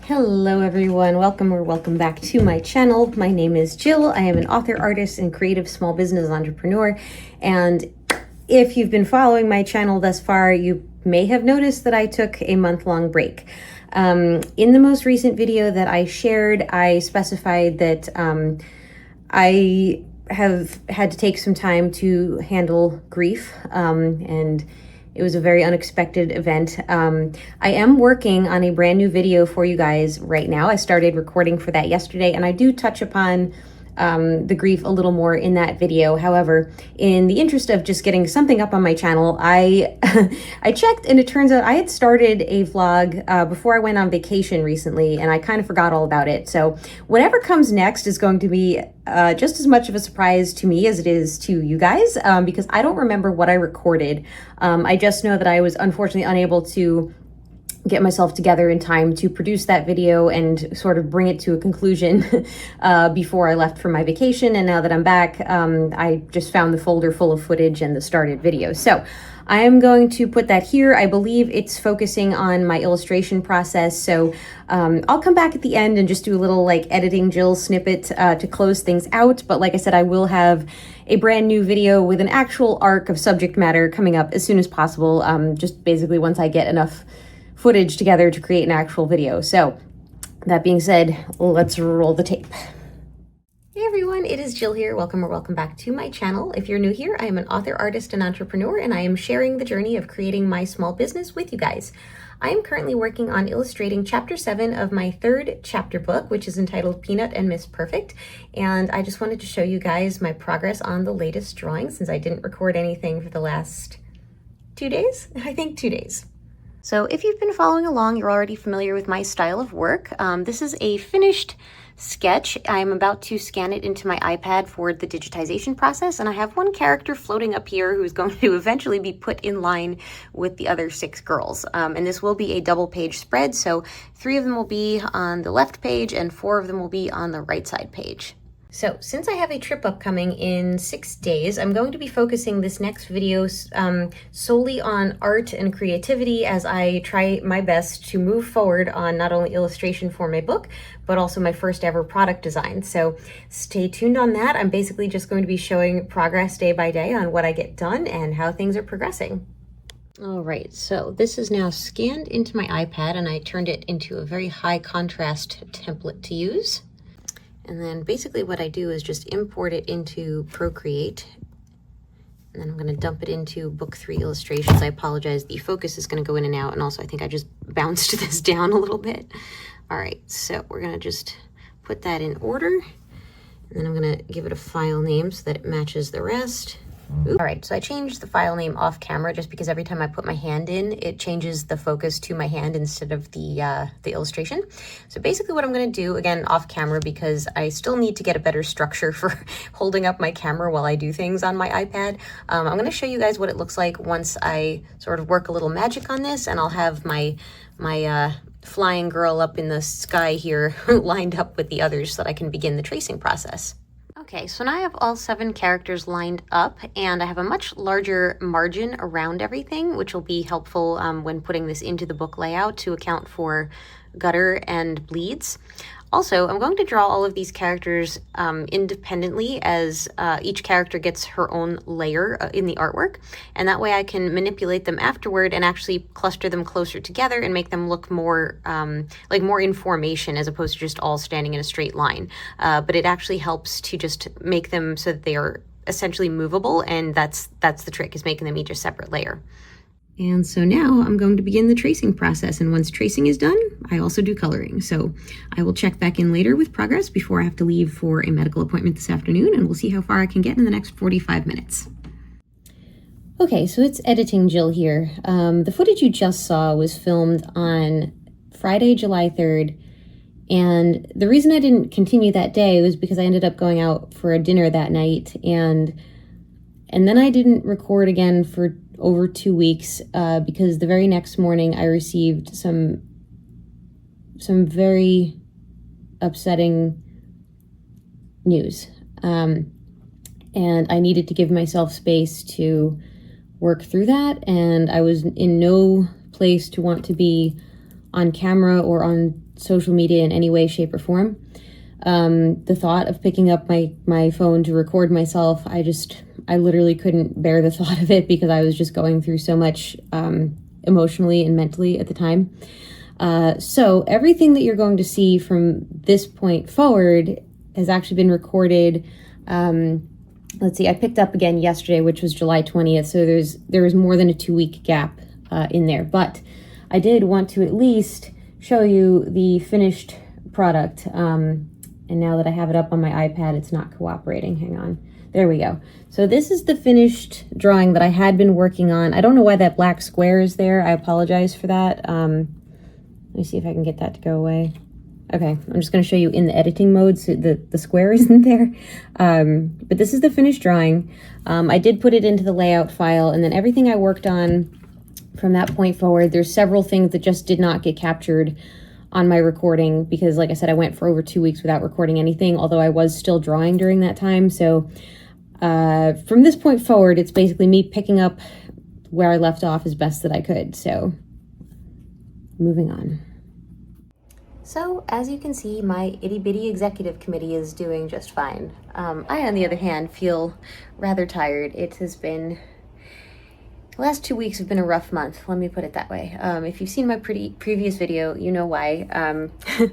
Hello everyone, welcome or welcome back to my channel. My name is Jill. I am an author, artist, and creative small business entrepreneur. And if you've been following my channel thus far, you may have noticed that I took a month-long break. In the most recent video that I shared, I specified that I have had to take some time to handle grief, and it was a very unexpected event. I am working on a brand new video for you guys right now. I started recording for that yesterday, and I do touch upon the grief a little more in that video. However, in the interest of just getting something up on my channel, I I checked, and it turns out I had started a vlog before I went on vacation recently, and I kind of forgot all about it. So whatever comes next is going to be just as much of a surprise to me as it is to you guys, because I don't remember what I recorded. I just know that I was unfortunately unable to get myself together in time to produce that video and sort of bring it to a conclusion before I left for my vacation. And now that I'm back, I just found the folder full of footage and the started video. So I am going to put that here. I believe it's focusing on my illustration process. So I'll come back at the end and just do a little like editing Jill snippet to close things out. But like I said, I will have a brand new video with an actual arc of subject matter coming up as soon as possible. Just basically once I get enough footage together to create an actual video. So that being said, let's roll the tape. Hey everyone, it is Jill here. Welcome or welcome back to my channel. If you're new here, I am an author, artist, and entrepreneur, and I am sharing the journey of creating my small business with you guys. I am currently working on illustrating chapter 7 of my third chapter book, which is entitled Peanut and Miss Perfect. And I just wanted to show you guys my progress on the latest drawing since I didn't record anything for the last 2 days. I think 2 days. So if you've been following along, you're already familiar with my style of work. This is a finished sketch. I'm about to scan it into my iPad for the digitization process, and I have one character floating up here who's going to eventually be put in line with the other 6 girls. And this will be a double page spread, so 3 of them will be on the left page and 4 of them will be on the right side page. So since I have a trip upcoming in 6 days, I'm going to be focusing this next video solely on art and creativity as I try my best to move forward on not only illustration for my book, but also my first ever product design. So stay tuned on that. I'm basically just going to be showing progress day by day on what I get done and how things are progressing. All right, so this is now scanned into my iPad, and I turned it into a very high contrast template to use. And then basically what I do is just import it into Procreate. And then I'm going to dump it into Book 3 Illustrations. I apologize, the focus is going to go in and out. And also I think I just bounced this down a little bit. All right, so we're going to just put that in order. And then I'm going to give it a file name so that it matches the rest. All right, so I changed the file name off camera just because every time I put my hand in, it changes the focus to my hand instead of the illustration. So basically what I'm going to do, again, off camera, because I still need to get a better structure for holding up my camera while I do things on my iPad. I'm going to show you guys what it looks like once I sort of work a little magic on this, and I'll have my flying girl up in the sky here lined up with the others so that I can begin the tracing process. Okay, so now I have all 7 characters lined up, and I have a much larger margin around everything, which will be helpful when putting this into the book layout to account for gutter and bleeds. Also, I'm going to draw all of these characters independently as each character gets her own layer in the artwork, and that way I can manipulate them afterward and actually cluster them closer together and make them look more like more in formation as opposed to just all standing in a straight line. But it actually helps to just make them so that they are essentially movable, and that's the trick, is making them each a separate layer. And so now I'm going to begin the tracing process, and once tracing is done, I also do coloring. So I will check back in later with progress before I have to leave for a medical appointment this afternoon, and we'll see how far I can get in the next 45 minutes. Okay, so it's editing Jill here. The footage you just saw was filmed on Friday, July 3rd, and the reason I didn't continue that day was because I ended up going out for a dinner that night, and then I didn't record again for over 2 weeks because the very next morning I received some very upsetting news, and I needed to give myself space to work through that, and I was in no place to want to be on camera or on social media in any way, shape, or form. The thought of picking up my phone to record myself, I literally couldn't bear the thought of it because I was just going through so much emotionally and mentally at the time. So everything that you're going to see from this point forward has actually been recorded. Let's see, I picked up again yesterday, which was July 20th. So there was more than a 2-week gap in there. But I did want to at least show you the finished product. And now that I have it up on my iPad, it's not cooperating. Hang on. There we go. So this is the finished drawing that I had been working on. I don't know why that black square is there. I apologize for that. Let me see if I can get that to go away. Okay, I'm just going to show you in the editing mode so the square isn't there. But this is the finished drawing. I did put it into the layout file, and then everything I worked on from that point forward, there's several things that just did not get captured on my recording because, like I said, I went for over 2 weeks without recording anything, although I was still drawing during that time. So from this point forward, it's basically me picking up where I left off as best that I could. So moving on. So, as you can see, my itty-bitty executive committee is doing just fine. I, on the other hand, feel rather tired. It has been... The last 2 weeks have been a rough month, let me put it that way. If you've seen my previous video, you know why.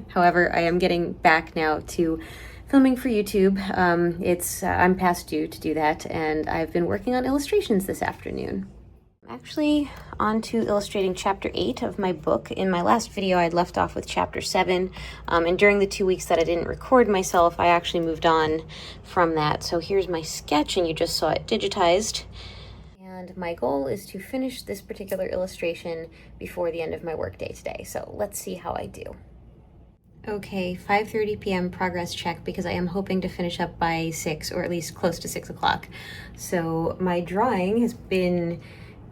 However, I am getting back now to filming for YouTube. I'm past due to do that, and I've been working on illustrations this afternoon. I'm actually on to illustrating chapter 8 of my book. In my last video, I had left off with chapter 7, and during the 2 weeks that I didn't record myself, I actually moved on from that. So here's my sketch, and you just saw it digitized. And my goal is to finish this particular illustration before the end of my workday today. So let's see how I do. Okay, 5:30 p.m. progress check because I am hoping to finish up by 6 or at least close to 6 o'clock. So my drawing has been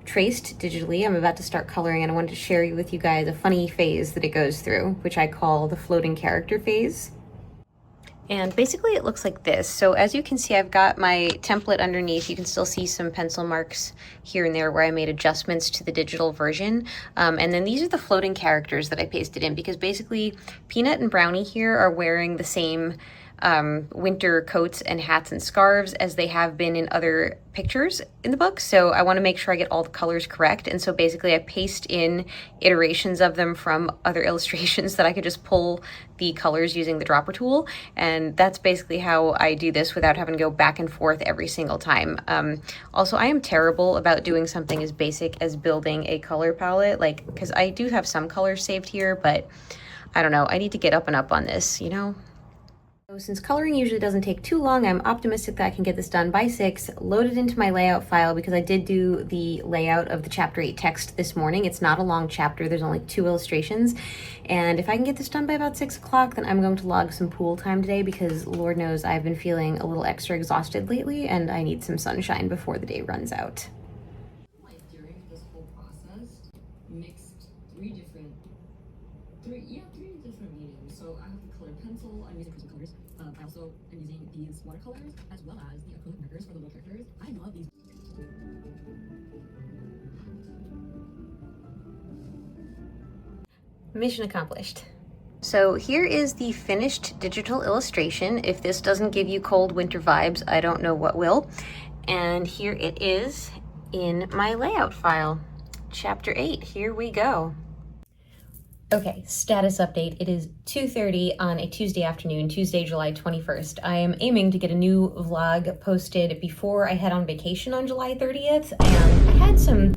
traced digitally. I'm about to start coloring, and I wanted to share with you guys a funny phase that it goes through, which I call the floating character phase. And basically it looks like this. So as you can see, I've got my template underneath. You can still see some pencil marks here and there where I made adjustments to the digital version. And then these are the floating characters that I pasted in because basically Peanut and Brownie here are wearing the same winter coats and hats and scarves as they have been in other pictures in the book. So I want to make sure I get all the colors correct. And so basically I paste in iterations of them from other illustrations that I could just pull the colors using the dropper tool. And that's basically how I do this without having to go back and forth every single time. Also, I am terrible about doing something as basic as building a color palette, because I do have some colors saved here, but I don't know. I need to get up and up on this, you know? So since coloring usually doesn't take too long, I'm optimistic that I can get this done by 6, load it into my layout file because I did do the layout of the chapter 8 text this morning. It's not a long chapter, there's only 2 illustrations. And if I can get this done by about 6 o'clock, then I'm going to log some pool time today because Lord knows I've been feeling a little extra exhausted lately and I need some sunshine before the day runs out. During this whole process, mixed three different mediums. So I have the colored pencil, I'm using crystal colors. I also am using these watercolors as well as the acrylic markers for the little characters. I love these. Mission accomplished. So here is the finished digital illustration. If this doesn't give you cold winter vibes, I don't know what will. And here it is in my layout file. Chapter 8, here we go. Okay, status update. It is 2:30 on a Tuesday afternoon, Tuesday, July 21st. I am aiming to get a new vlog posted before I head on vacation on July 30th, and I had some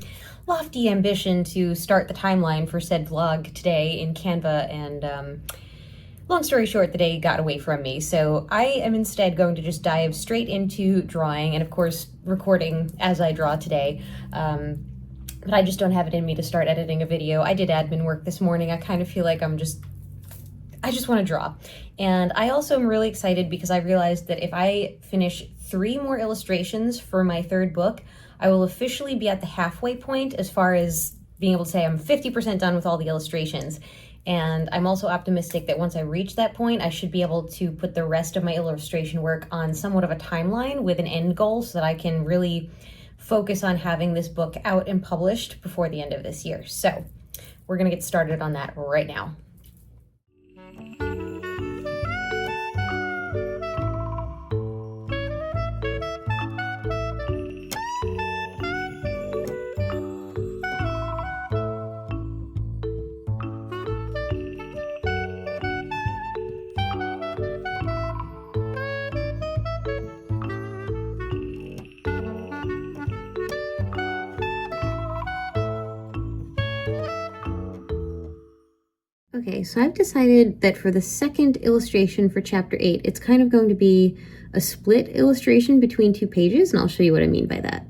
lofty ambition to start the timeline for said vlog today in Canva, and long story short, the day got away from me. So I am instead going to just dive straight into drawing and, of course, recording as I draw today. But I just don't have it in me to start editing a video. I did admin work this morning. I kind of feel like I just want to draw. And I also am really excited because I realized that if I finish 3 more illustrations for my 3rd book, I will officially be at the halfway point as far as being able to say I'm 50% done with all the illustrations. And I'm also optimistic that once I reach that point, I should be able to put the rest of my illustration work on somewhat of a timeline with an end goal so that I can really focus on having this book out and published before the end of this year. So we're gonna get started on that right now. Okay, so I've decided that for the second illustration for chapter 8, it's kind of going to be a split illustration between 2 pages, and I'll show you what I mean by that.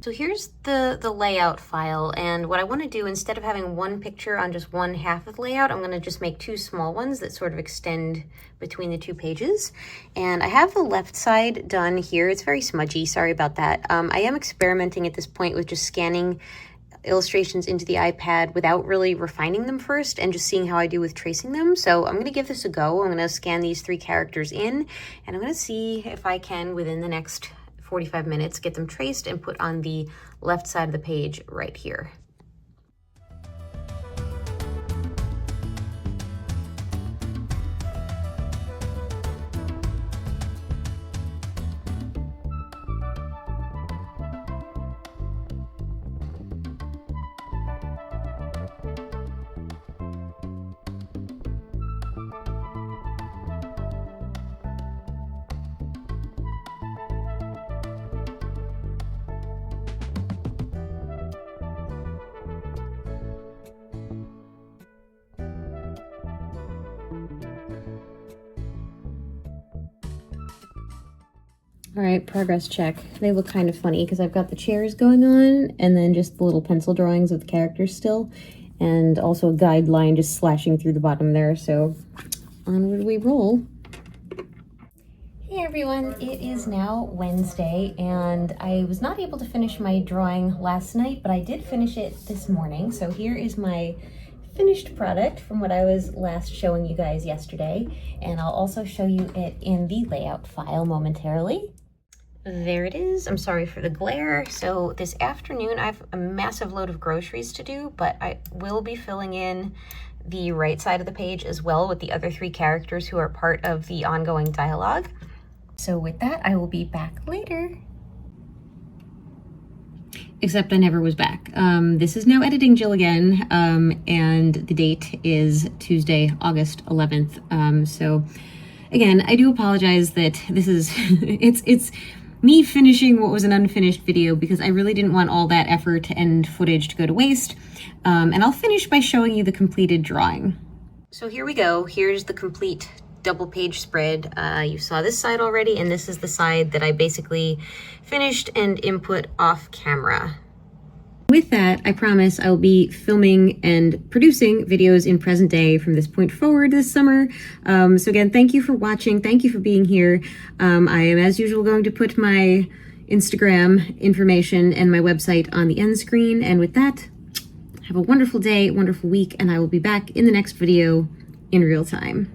So here's the layout file, and what I want to do, instead of having one picture on just one half of the layout, I'm going to just make 2 small ones that sort of extend between the 2 pages. And I have the left side done here. It's very smudgy, sorry about that. I am experimenting at this point with just scanning illustrations into the iPad without really refining them first and just seeing how I do with tracing them. So I'm going to give this a go. I'm going to scan these 3 characters in, and I'm going to see if I can, within the next 45 minutes, get them traced and put on the left side of the page right here. All right, progress check. They look kind of funny because I've got the chairs going on and then just the little pencil drawings of the characters still, and also a guideline just slashing through the bottom there. So onward we roll. Hey everyone, it is now Wednesday, and I was not able to finish my drawing last night, but I did finish it this morning. So here is my finished product from what I was last showing you guys yesterday, and I'll also show you it in the layout file momentarily. There it is. I'm sorry for the glare. So this afternoon I have a massive load of groceries to do, but I will be filling in the right side of the page as well with the other 3 characters who are part of the ongoing dialogue. So with that, I will be back later. Except I never was back. This is now Editing Jill again, and the date is Tuesday, August 11th. So again, I do apologize that this is, it's me finishing what was an unfinished video because I really didn't want all that effort and footage to go to waste. And I'll finish by showing you the completed drawing. So here we go. Here's the complete double page spread. You saw this side already, and this is the side that I basically finished and input off camera. With that, I promise I'll be filming and producing videos in present day from this point forward this summer. So again, thank you for watching. Thank you for being here. I am, as usual, going to put my Instagram information and my website on the end screen. And with that, have a wonderful day, wonderful week, and I will be back in the next video in real time.